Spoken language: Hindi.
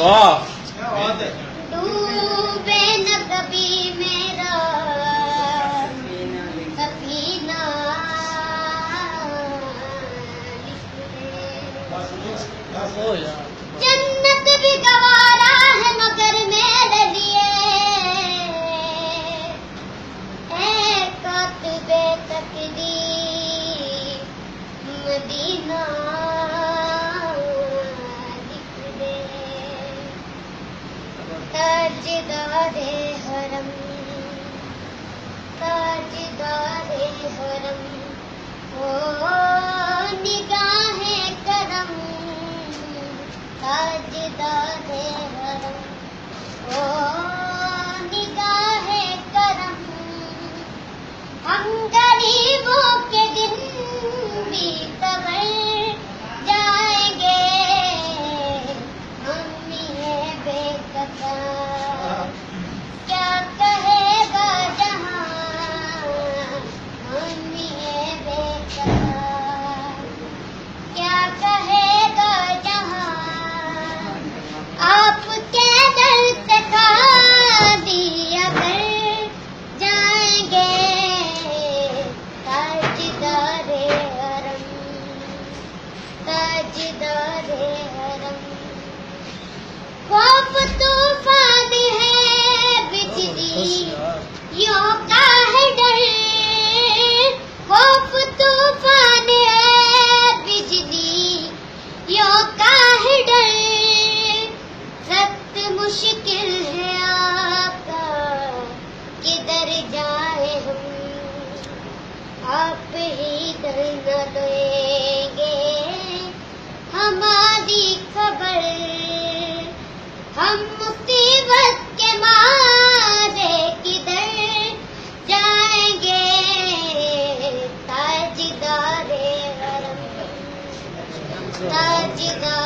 वाह। डूबे न कभी मेरा सफीना, जन्नत भी गवारा है मगर मेरे लिए, ऐ कातिबे तकदीर मदीना लिख दे। ताजदारे हरम, ताजदारे हरम, ओ निगाहे करम, ताजदारे हरम, ओ निगाहे करम। हम गरीबों के दिन भी सवर जाएंगे, हम ये बेकसा क्या कहेगा जहां, हम ये बेकसा क्या कहेगा जहां। आपके दर से खादी अगर जाएंगे, ताजदारे हरम, ताजदारे हरम। खौफ तूफान है बिजली यों का है डर, खौफ तूफान है बिजली यों का है डर। सख्त मुश्किल है आपका किधर जाए हम, आप ही दर न देंगे हमारी खबर। हम मुसीबत के मारे किधर जाएंगे, ताजदारे हरम, ताजदारे